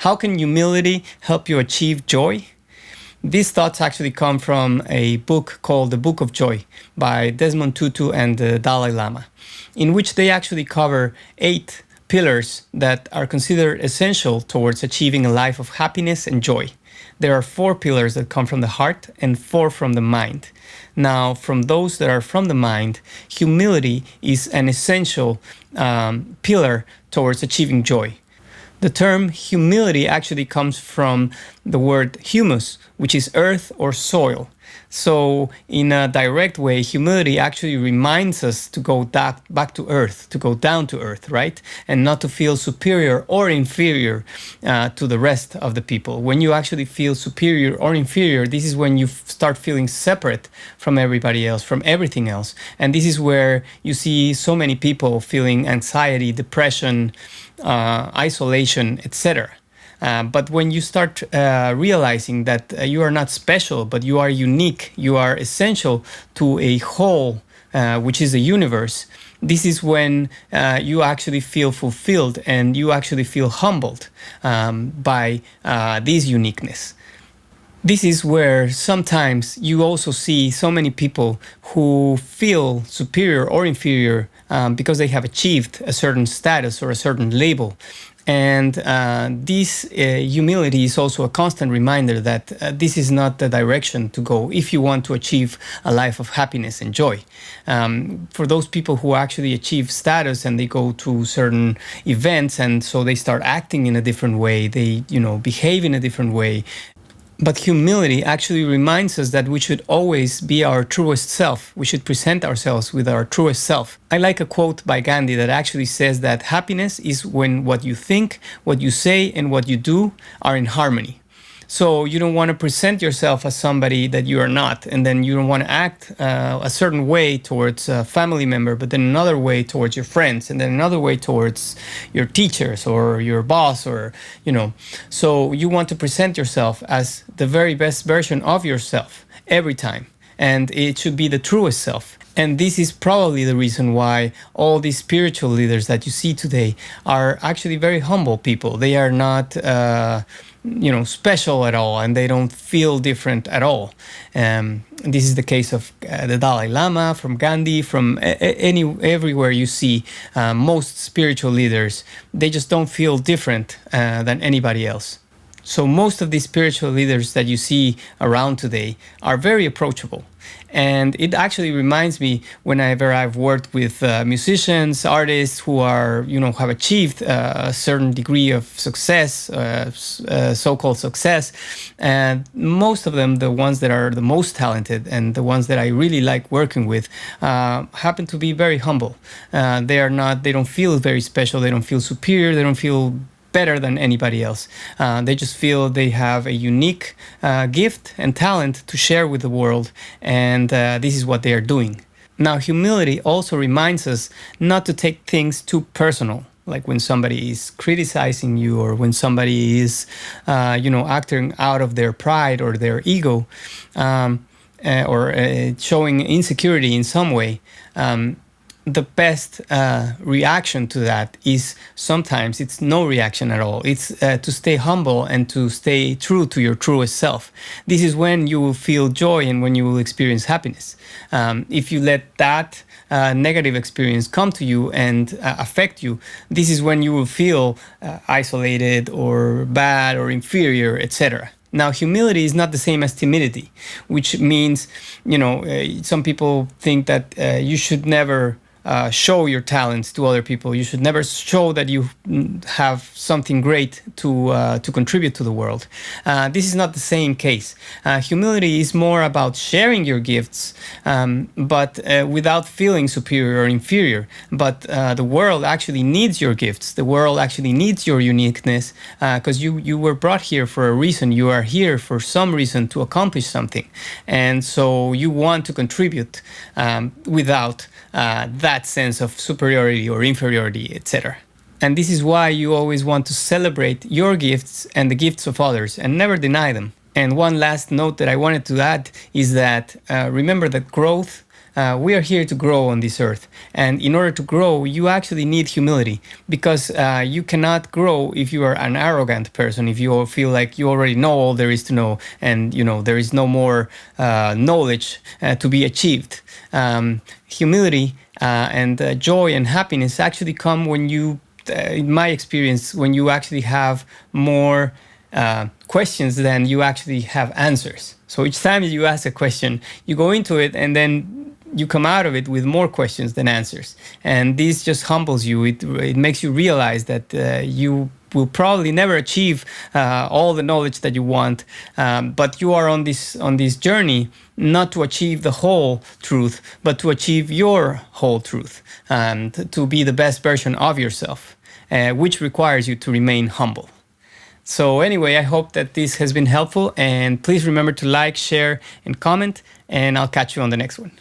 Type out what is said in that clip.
How can humility help you achieve joy? These thoughts actually come from a book called The Book of Joy by Desmond Tutu and the Dalai Lama, in which they actually cover 8 pillars that are considered essential towards achieving a life of happiness and joy. There are 4 pillars that come from the heart and 4 from the mind. Now, from those that are from the mind, humility is an essential pillar towards achieving joy. The term humility actually comes from the word humus, which is earth or soil. So in a direct way, humility actually reminds us to go back to earth, to go down to earth, right? And not to feel superior or inferior to the rest of the people. When you actually feel superior or inferior, this is when you start feeling separate from everybody else, from everything else. And this is where you see so many people feeling anxiety, depression, isolation, etc. But when you start realizing that you are not special, but you are unique, you are essential to a whole, which is the universe, this is when you actually feel fulfilled and you actually feel humbled by this uniqueness. This is where sometimes you also see so many people who feel superior or inferior because they have achieved a certain status or a certain label. And this humility is also a constant reminder that this is not the direction to go if you want to achieve a life of happiness and joy. For those people who actually achieve status and they go to certain events and so they start acting in a different way, they behave in a different way. But humility actually reminds us that we should always be our truest self. We should present ourselves with our truest self. I like a quote by Gandhi that actually says that happiness is when what you think, what you say, and what you do are in harmony. So you don't want to present yourself as somebody that you are not, and then you don't want to act a certain way towards a family member, but then another way towards your friends, and then another way towards your teachers or your boss, So you want to present yourself as the very best version of yourself every time, and it should be the truest self. And this is probably the reason why all these spiritual leaders that you see today are actually very humble people. They are not special at all, and they don't feel different at all. This is the case of the Dalai Lama, from Gandhi, from everywhere you see most spiritual leaders. They just don't feel different than anybody else. So most of these spiritual leaders that you see around today are very approachable. And it actually reminds me whenever I've worked with musicians, artists who are, have achieved a certain degree of success, so-called success. And most of them, the ones that are the most talented and the ones that I really like working with, happen to be very humble. They don't feel very special. They don't feel superior. They don't feel better than anybody else. They just feel they have a unique gift and talent to share with the world, and this is what they are doing. Now, humility also reminds us not to take things too personal, like when somebody is criticizing you or when somebody is, acting out of their pride or their ego, or showing insecurity in some way. The best reaction to that is sometimes it's no reaction at all. It's to stay humble and to stay true to your truest self. This is when you will feel joy and when you will experience happiness. If you let that negative experience come to you and affect you, this is when you will feel isolated or bad or inferior, etc. Now, humility is not the same as timidity, which means, some people think that you should never show your talents to other people. You should never show that you have something great to contribute to the world. This is not the same case. Humility is more about sharing your gifts, but without feeling superior or inferior. But the world actually needs your gifts. The world actually needs your uniqueness because you were brought here for a reason. You are here for some reason to accomplish something. And so you want to contribute without that sense of superiority or inferiority, etc. And this is why you always want to celebrate your gifts and the gifts of others and never deny them. And one last note that I wanted to add is that remember that growth we are here to grow on this earth. And in order to grow, you actually need humility, because you cannot grow if you are an arrogant person, if you feel like you already know all there is to know, and there is no more knowledge to be achieved. Humility and joy and happiness actually come when you, in my experience, when you actually have more questions than you actually have answers. So each time you ask a question, you go into it and then you come out of it with more questions than answers. And this just humbles you. It makes you realize that you will probably never achieve all the knowledge that you want, but you are on this journey not to achieve the whole truth, but to achieve your whole truth, and to be the best version of yourself, which requires you to remain humble. So anyway, I hope that this has been helpful, and please remember to like, share, and comment, and I'll catch you on the next one.